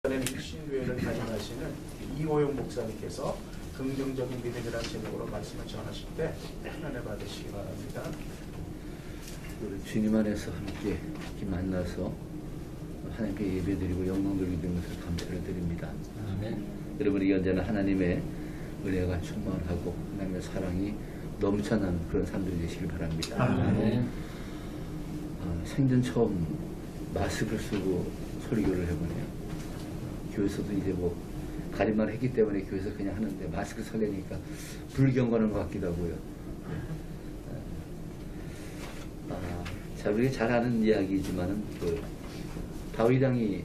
신교회를 다임하시는 이호용 목사님께서 긍정적인 믿음이라는 제목으로 말씀을 전하실 때 편안히 받으시기 바랍니다. 주님 안에서 함께 이렇게 만나서 하나님께 예배드리고 영광 돌리게 된 것을 감사를 드립니다. 아멘. 여러분이 언제나 하나님의 은혜가 충만하고 하나님의 사랑이 넘쳐나는 그런 삶들이 되시길 바랍니다. 아멘. 생전 처음 마스크를 쓰고 설교를 해보네요. 교회에서도 이제 뭐 가림만 했기 때문에 교회에서 그냥 하는데 마스크 설레니까 불경건한 것 같기도 하고요. 자, 우리가 잘 아는 이야기지만은 그 다윗 왕이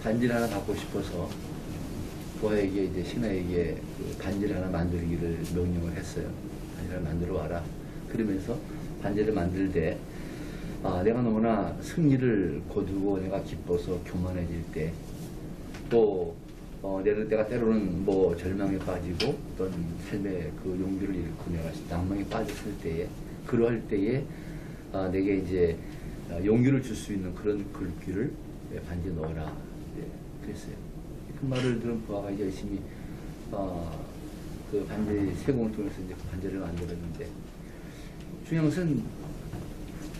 반지를 하나 갖고 싶어서 부하에게 이제 신하에게 그 반지를 하나 만들기를 명령을 했어요. 반지를 만들어 와라. 그러면서 반지를 만들 때 내가 너무나 승리를 거두고 내가 기뻐서 교만해질 때, 또 내가 때로는 뭐 절망에 빠지고 어떤 삶의 그 용기를 잃고 내가 낭망에 빠졌을 때에, 그러할 때에 내게 이제 용기를 줄 수 있는 그런 글귀를 반지에 넣어라. 그랬어요. 그 말을 들은 부하가 이제 열심히 그 반지 세공을 통해서 이제 그 반지를 만들었는데, 중요한 것은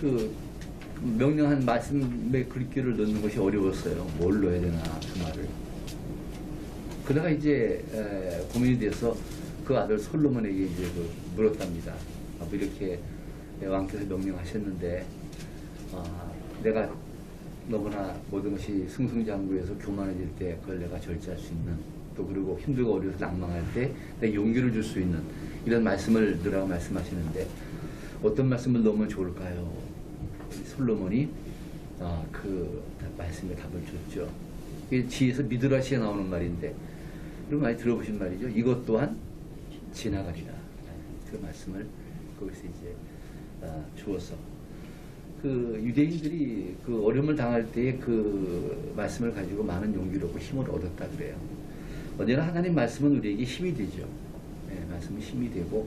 그 명령한 말씀의 글귀를 넣는 것이 어려웠어요. 뭘 넣어야 되나 그 말을. 그러다가 이제 고민이 돼서 그 아들 솔로몬에게 이제 물었답니다. 이렇게 왕께서 명령하셨는데 내가 너무나 모든 것이 승승장구해서 교만해질 때 그걸 내가 절제할 수 있는, 또 그리고 힘들고 어려워서 낭망할 때 내 용기를 줄 수 있는 이런 말씀을 넣으라고 말씀하시는데, 어떤 말씀을 넣으면 좋을까요? 솔로몬이 그 말씀에 답을 줬죠. 이게 지에서 미드라시에 나오는 말인데, 그럼 많이 들어보신 말이죠. 이것 또한 지나가리라. 그 말씀을 거기서 이제 주어서 그 유대인들이 그 어려움을 당할 때에 그 말씀을 가지고 많은 용기를 얻고 힘을 얻었다 그래요. 언제나 하나님 말씀은 우리에게 힘이 되죠. 네, 말씀은 힘이 되고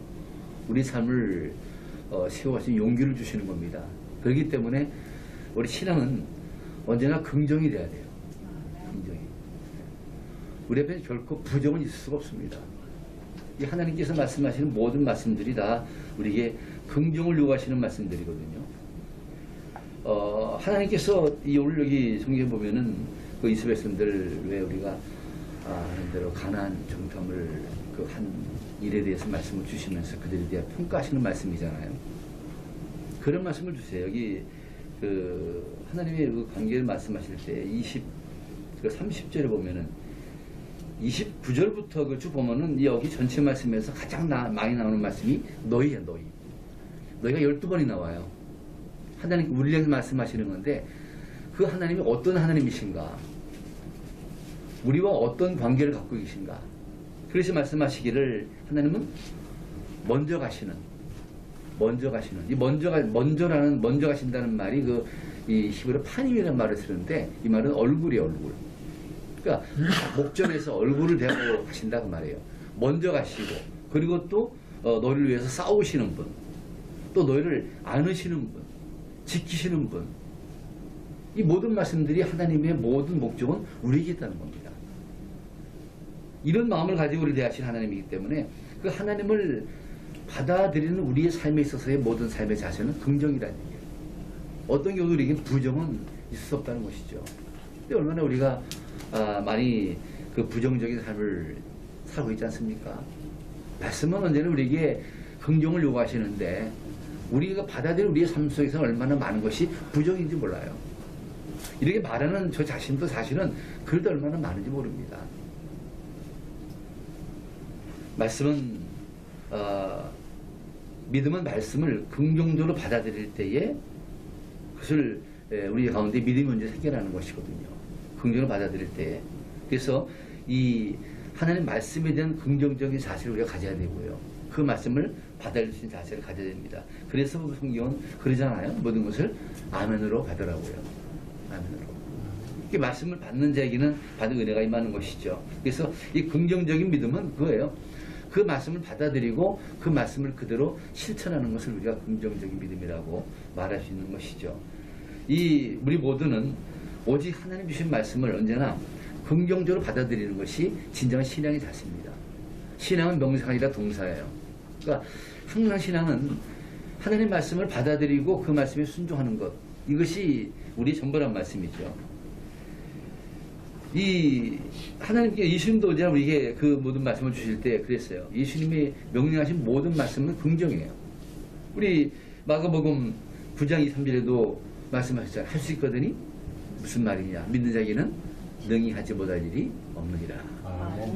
우리 삶을 세워가시는 용기를 주시는 겁니다. 그렇기 때문에 우리 신앙은 언제나 긍정이 돼야 돼요. 긍정이. 우리 앞에 결코 부정은 있을 수가 없습니다. 이 하나님께서 말씀하시는 모든 말씀들이 다 우리에게 긍정을 요구하시는 말씀들이거든요. 하나님께서 오늘 여기 성경에 보면은 그 이스라엘 백성들 왜 우리가 하는 대로 가나안 정탐을 그 한 일에 대해서 말씀을 주시면서 그들에 대해 평가하시는 말씀이잖아요. 그런 말씀을 주세요. 여기 그 하나님의 그 관계를 말씀하실 때 30절에 보면은 29절부터 그 쭉 보면은 여기 전체 말씀에서 가장 많이 나오는 말씀이 너희야, 너희. 너희가 12번이 나와요. 하나님 우리에게 말씀하시는 건데, 그 하나님이 어떤 하나님이신가, 우리와 어떤 관계를 갖고 계신가. 그래서 말씀하시기를 하나님은 먼저 가시는 이 먼저 가신다는 말이 이 히브리 파님이라는 말을 쓰는데, 이 말은 얼굴이에요, 얼굴. 그러니까 목전에서 얼굴을 대고 가신다 그 말이에요. 먼저 가시고, 그리고 또 너희를 위해서 싸우시는 분, 또 너희를 안으시는 분, 지키시는 분. 이 모든 말씀들이 하나님의 모든 목적은 우리에게 있다는 겁니다. 이런 마음을 가지고 우리를 대하신 하나님이기 때문에 그 하나님을 받아들이는 우리의 삶에 있어서의 모든 삶의 자세는 긍정이라는 얘기예요. 어떤 경우도 우리에게 부정은 있을 수 없다는 것이죠. 근데 얼마나 우리가 많이 그 부정적인 삶을 살고 있지 않습니까? 말씀은 언제나 우리에게 긍정을 요구하시는데, 우리가 받아들이는 우리의 삶 속에서 얼마나 많은 것이 부정인지 몰라요. 이렇게 말하는 저 자신도 사실은 그래도 얼마나 많은지 모릅니다. 말씀은 믿음은 말씀을 긍정적으로 받아들일 때에 그것을 우리 가운데 믿음이 먼저 생겨나는 것이거든요. 긍정을 받아들일 때에. 그래서 이 하나님 말씀에 대한 긍정적인 자세를 우리가 가져야 되고요. 그 말씀을 받아들일 수 있는 자세를 가져야 됩니다. 그래서 성경은 그러잖아요. 모든 것을 아멘으로 받으라고요. 아멘으로. 이 말씀을 받는 자에게는 받은 은혜가 임하는 것이죠. 그래서 이 긍정적인 믿음은 그거예요. 그 말씀을 받아들이고 그 말씀을 그대로 실천하는 것을 우리가 긍정적인 믿음이라고 말할 수 있는 것이죠. 우리 모두는 오직 하나님 주신 말씀을 언제나 긍정적으로 받아들이는 것이 진정한 신앙의 자세입니다. 신앙은 명사가 아니라 동사예요. 그러니까 항상 신앙은 하나님의 말씀을 받아들이고 그 말씀에 순종하는 것, 이것이 우리 전부란 말씀이죠. 이 하나님께 예수님도 언제나 우리에게 그 모든 말씀을 주실 때 그랬어요. 예수님이 명령하신 모든 말씀은 긍정이에요. 우리 마가복음 9장 2, 3절에도 말씀하셨잖아요. 할 수 있거든이 무슨 말이냐? 믿는 자에게는 능히 하지 못할 일이 없느니라.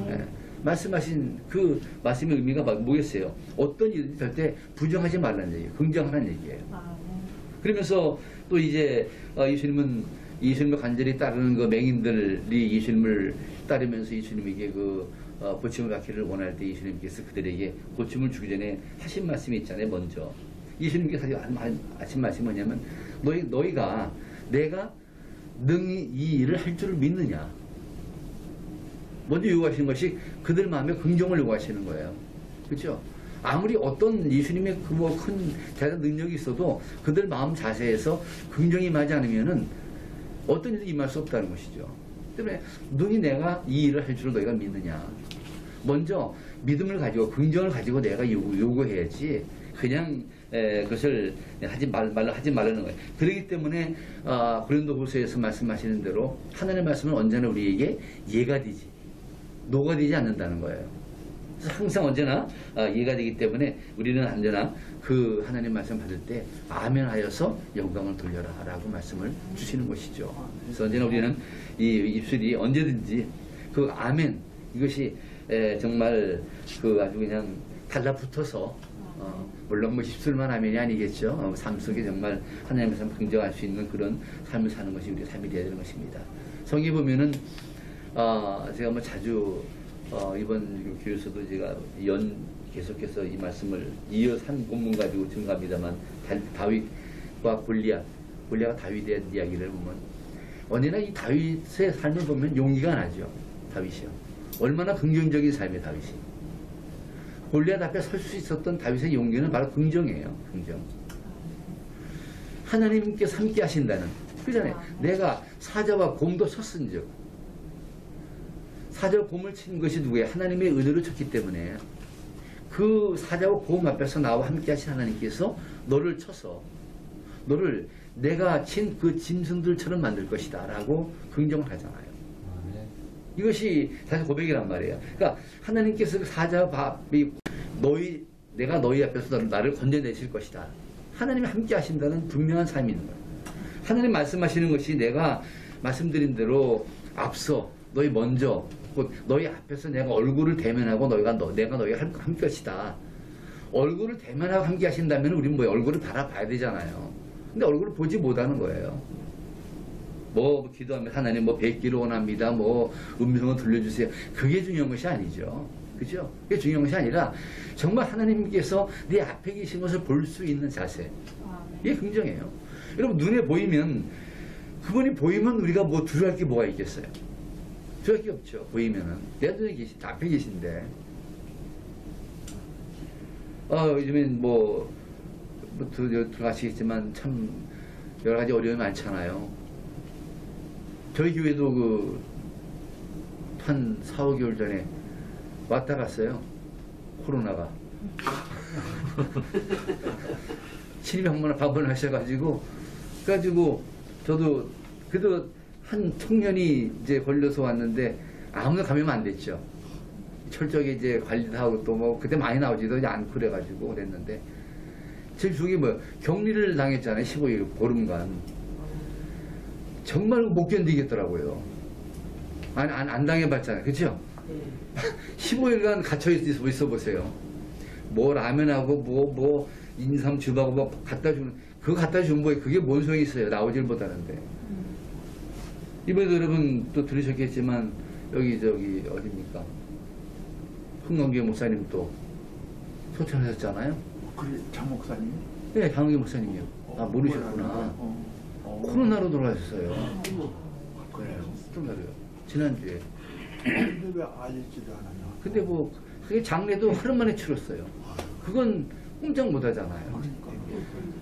네. 말씀하신 그 말씀의 의미가 뭐겠어요? 어떤 일이 될 때 부정하지 말라는 얘기예요. 긍정하라는 얘기예요. 그러면서 또 이제 예수님을 간절히 따르는 그 맹인들이 예수님을 따르면서 예수님에게 고침을 받기를 원할 때 예수님께서 그들에게 고침을 주기 전에 하신 말씀이 있잖아요. 먼저 예수님께서 하신 말씀이 뭐냐면 너희가 내가 능히 이 일을 할 줄을 믿느냐. 먼저 요구하시는 것이 그들 마음에 긍정을 요구하시는 거예요. 그렇죠? 아무리 어떤 예수님의 큰 대단한 능력이 있어도 그들 마음 자세에서 긍정이 임하지 않으면은 어떤 일도 임할 수 없다는 것이죠. 때문에 능히 내가 이 일을 할 줄을 너희가 믿느냐. 먼저 믿음을 가지고 긍정을 가지고 내가 요구해야지 그냥 그것을 하지 말라는 거예요. 그렇기 때문에 고린도후서에서 말씀하시는 대로 하나님의 말씀은 언제나 우리에게 예가 되지 노가 되지 않는다는 거예요. 항상 언제나 예가 되기 때문에 우리는 언제나 그 하나님 말씀 받을 때 아멘 하여서 영광을 돌려라 라고 말씀을 주시는 것이죠. 그래서 언제나 우리는 이 입술이 언제든지 그 아멘 이것이 정말 아주 그냥 달라붙어서 물론 입술만 아멘이 아니겠죠. 삶 속에 정말 하나님의 말씀 긍정할 수 있는 그런 삶을 사는 것이 우리의 삶이 되어야 되는 것입니다. 성경에 보면은 제가 자주 이번 교회에서도 제가 계속해서 이 말씀을 이어서 한 본문 가지고 증가합니다만 다윗과 골리앗과 다윗에 대한 이야기를 보면 언제나 이 다윗의 삶을 보면 용기가 나죠. 다윗이요. 얼마나 긍정적인 삶이에요. 다윗이. 골리앗 앞에 설 수 있었던 다윗의 용기는 바로 긍정이에요. 긍정. 하나님께서 함께 하신다는. 그잖아요. 내가 사자와 곰도 쳤은즉 사자와 곰을 친 것이 누구예요? 하나님의 은혜로 쳤기 때문에 그 사자와 곰 앞에서 나와 함께 하신 하나님께서 너를 쳐서 너를 내가 친 그 짐승들처럼 만들 것이다 라고 긍정을 하잖아요. 이것이 사실 고백이란 말이에요. 그러니까 하나님께서 그 사자와 내가 너희 앞에서 나를 건져내실 것이다. 하나님이 함께 하신다는 분명한 삶이 있는 거예요. 하나님 말씀하시는 것이 내가 말씀드린 대로 앞서 너희 먼저 너희 앞에서 내가 얼굴을 대면하고 내가 너희 함께 하시다. 얼굴을 대면하고 함께 하신다면 우리는 얼굴을 바라봐야 되잖아요. 근데 얼굴을 보지 못하는 거예요. 기도하면 하나님 뵙기를 원합니다. 음성을 들려주세요. 그게 중요한 것이 아니죠. 그죠? 그게 중요한 것이 아니라 정말 하나님께서 내 앞에 계신 것을 볼 수 있는 자세. 이게 긍정이에요. 여러분 눈에 보이면 그분이 보이면 우리가 두려워할 게 뭐가 있겠어요? 두려워할 게 없죠. 보이면은 내 눈에 앞에 계신데 요즘엔 들어가시겠지만 참 여러 가지 어려움이 많잖아요. 저희 교회도 한 4, 5개월 전에 왔다 갔어요. 코로나가. 신입 한번 방문을 하셔가지고, 저도, 그래도 한 청년이 이제 걸려서 왔는데, 아무나 감염 안 됐죠. 철저하게 이제 관리도 하고 또 그때 많이 나오지도 않고 그래가지고 그랬는데, 제 주기 격리를 당했잖아요. 15일, 보름간. 정말 못 견디겠더라고요. 안 당해봤잖아요. 그쵸? 15일간 갇혀있어 보세요. 라면하고 인삼즙하고 갖다 주는, 그거 갖다 주면 그게 뭔 소용이 있어요. 나오질 못하는데. 이번에도 여러분 또 들으셨겠지만, 여기 어딥니까? 흥원교회 목사님 또 소천하셨잖아요. 그래, 장 목사님? 네, 장흥기 목사님이요. 모르셨구나. 코로나로 돌아가셨어요. 그래요? 좀 다르요. 지난주에. 근데 왜 알리지도 않았냐? 근데 그게 장례도 하루 만에 치렀어요. 그건 꼼짝 못 하잖아요. 그러니까.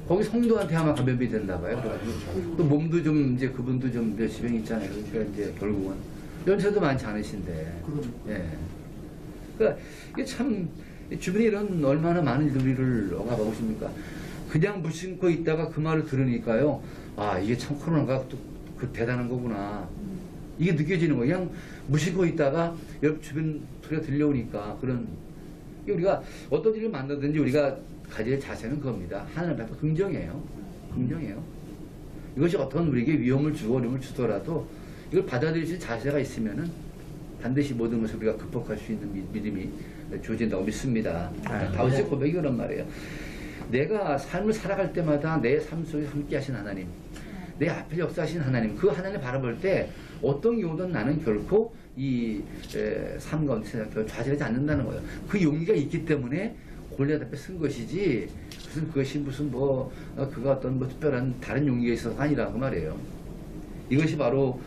거기 성도한테 아마 감염이 됐나 봐요. 그래가지고 또 몸도 좀 이제 그분도 좀 몇십 명 있잖아요. 그러니까 이제 결국은 연세도 많지 않으신데. 예. 그러니까 이게 참 주변에 이런 얼마나 많은 우리를 억압하십니까? 그냥 무심코 있다가 그 말을 들으니까요. 아 이게 참 코로나가 또 그 대단한 거구나. 이게 느껴지는 거예요. 그냥 무심코 있다가 옆 주변 소리가 들려오니까 그런. 우리가 어떤 일을 만나든지 우리가 가질 자세는 그겁니다. 하나님 앞에 긍정이에요. 긍정이에요. 이것이 어떤 우리에게 위험을 주고 어려움을 주더라도 이걸 받아들일 수 있는 자세가 있으면은 반드시 모든 것을 우리가 극복할 수 있는 믿음이 주어진다고 믿습니다. 다윗의 고백이 그런 말이에요. 내가 삶을 살아갈 때마다 내 삶 속에 함께 하신 하나님, 내 앞에 역사하신 하나님, 그 하나님을 바라볼 때 어떤 경우든 나는 결코 이 삶 가운데 좌절하지 않는다는 거예요. 그 용기가 있기 때문에 골리앗 앞에 쓴 것이지 그것이 무슨 그가 어떤 특별한 다른 용기가 있어서가 아니라 그 말이에요. 이것이 바로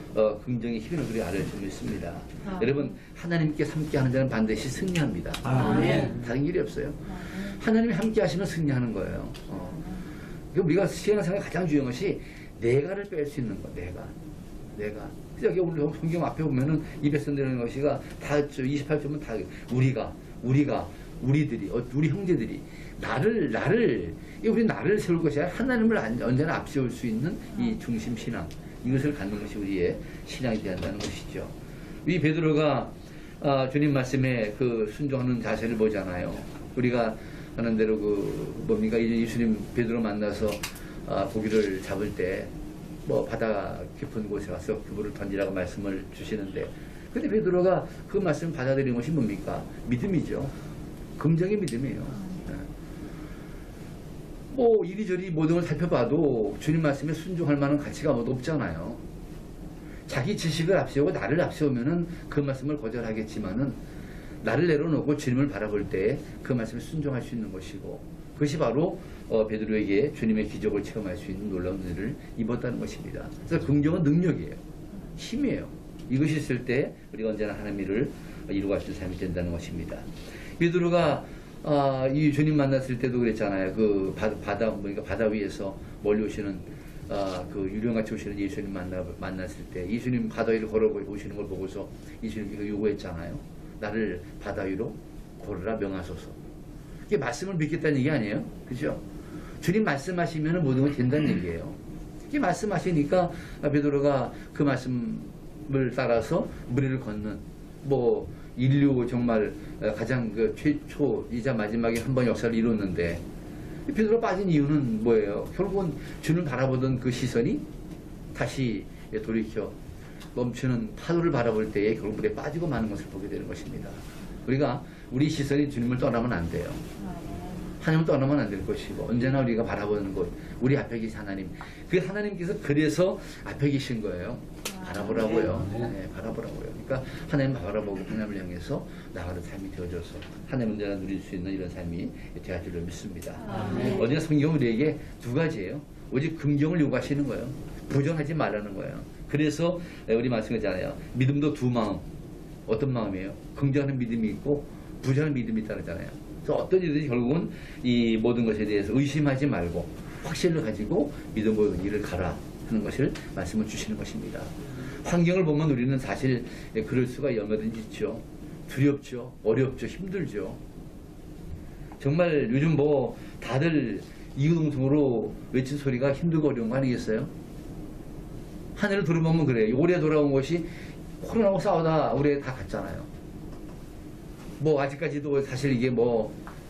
긍정의 힘을 우리 알을 수 있습니다. 여러분 하나님께 함께하는 자는 반드시 승리합니다. 다른 길이 없어요. 하나님이 함께하시면 승리하는 거예요. 우리가 신앙생활 가장 중요한 것이 내가를 뺄 수 있는 거. 내가. 여기 우리 성경 앞에 보면은 입에 쓴다는 것이가 다 28점은 다 우리가 우리들이 우리 형제들이 우리 나를 세울 것이 아니라 하나님을 언제나 앞세울 수 있는 이 중심 신앙 이것을 갖는 것이 우리의 신앙이 되어야 한다는 것이죠. 이 베드로가 주님 말씀에 그 순종하는 자세를 보잖아요. 우리가 하는 대로 뭡니까 예수님 베드로 만나서 고기를 잡을 때 바다 깊은 곳에 가서 그물을 던지라고 말씀을 주시는데 근데 베드로가 그 말씀을 받아들인 것이 뭡니까? 믿음이죠. 긍정의 믿음이에요. 이리저리 모든 걸 살펴봐도 주님 말씀에 순종할 만한 가치가 없잖아요. 자기 지식을 앞세우고 나를 앞세우면은 그 말씀을 거절하겠지만은 나를 내려놓고 주님을 바라볼 때 그 말씀에 순종할 수 있는 것이고 그것이 바로 베드로에게 주님의 기적을 체험할 수 있는 놀라운 은혜를 입었다는 것입니다. 그래서 긍정은 능력이에요. 힘이에요. 이것이 있을 때 우리가 언제나 하나님의 일을 이루어갈 수 있는 삶이 된다는 것입니다. 베드로가 이 주님 만났을 때도 그랬잖아요. 그 바다 위에서 멀리 오시는 그 유령같이 오시는 예수님 만났을 때 예수님 바다 위를 걸어 오시는 걸 보고서 예수님께서 요구했잖아요. 나를 바다 위로 걸으라 명하소서. 이게 말씀을 믿겠다는 얘기 아니에요? 그죠? 주님 말씀하시면 모든 건 된다는 얘기예요. 이게 말씀하시니까 베드로가 그 말씀을 따라서 무리를 걷는 인류 정말 가장 최초이자 마지막에 한 번 역사를 이뤘는데 베드로 빠진 이유는 뭐예요? 결국은 주를 바라보던 그 시선이 다시 돌이켜 멈추는 파도를 바라볼 때에 결국 물에 빠지고 마는 것을 보게 되는 것입니다. 우리가 우리 시선이 주님을 떠나면 안 돼요. 하나님을 떠나면 안 될 것이고 언제나 우리가 바라보는 곳 우리 앞에 계신 하나님 그 하나님께서 그래서 앞에 계신 거예요. 바라보라고요. 네, 바라보라고요. 그러니까 하나님 바라보고 하나님을 향해서 나가는 삶이 되어져서 하나님 언제나 누릴 수 있는 이런 삶이 되어질 줄 믿습니다. 언제나 성경은 우리에게 두 가지예요. 오직 긍정을 요구하시는 거예요. 부정하지 말라는 거예요. 그래서 우리 말씀하잖아요. 믿음도 두 마음. 어떤 마음이에요? 긍정하는 믿음이 있고 부정하는 믿음이 있다고 하잖아요. 그래서 어떤 일이든지 결국은 이 모든 것에 대해서 의심하지 말고 확신을 가지고 믿음으로 일을 가라 하는 것을 말씀을 주시는 것입니다. 환경을 보면 우리는 사실 그럴 수가 얼마든지 있죠. 두렵죠. 어렵죠. 힘들죠. 정말 요즘 다들 이구동성으로 외친 소리가 힘들고 어려운 거 아니겠어요? 하늘을 들어보면 그래요. 올해 돌아온 것이 코로나하고 싸우다 올해 다 갔잖아요. 아직까지도 사실 이게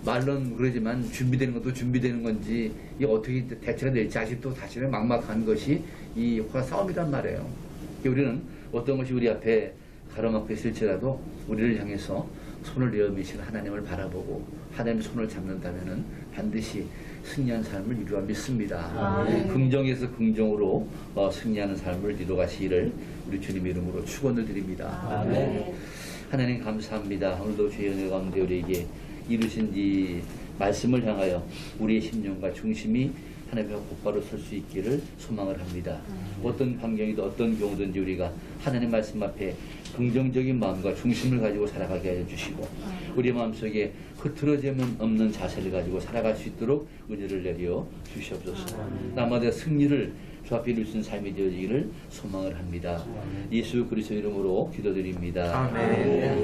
말론 그러지만 준비되는 것도 준비되는 건지 이게 어떻게 대처가 될지 아직도 사실은 막막한 것이 이 싸움이란 말이에요. 우리는 어떤 것이 우리 앞에 가로막혀 있을지라도 우리를 향해서 손을 내어미신 하나님을 바라보고 하나님의 손을 잡는다면은 반드시 승리한 삶을 이루어 믿습니다. 긍정에서 긍정으로 승리하는 삶을 이루어가시기를 우리 주님 이름으로 축원을 드립니다. 하나님 감사합니다. 오늘도 주의 은혜 가운데 우리에게 이루신 이 말씀을 향하여 우리의 심령과 중심이 하나님 앞에 곧바로 설 수 있기를 소망을 합니다. 어떤 환경이든 어떤 경우든지 우리가 하나님 말씀 앞에 긍정적인 마음과 중심을 가지고 살아가게 하여 주시고 우리 마음속에 흐트러짐은 없는 자세를 가지고 살아갈 수 있도록 은혜를 내려 주시옵소서. 남마다 승리를 주 앞에 이룰 수 있는 삶이 되어지기를 소망을 합니다. 예수 그리스도 이름으로 기도드립니다. 아멘.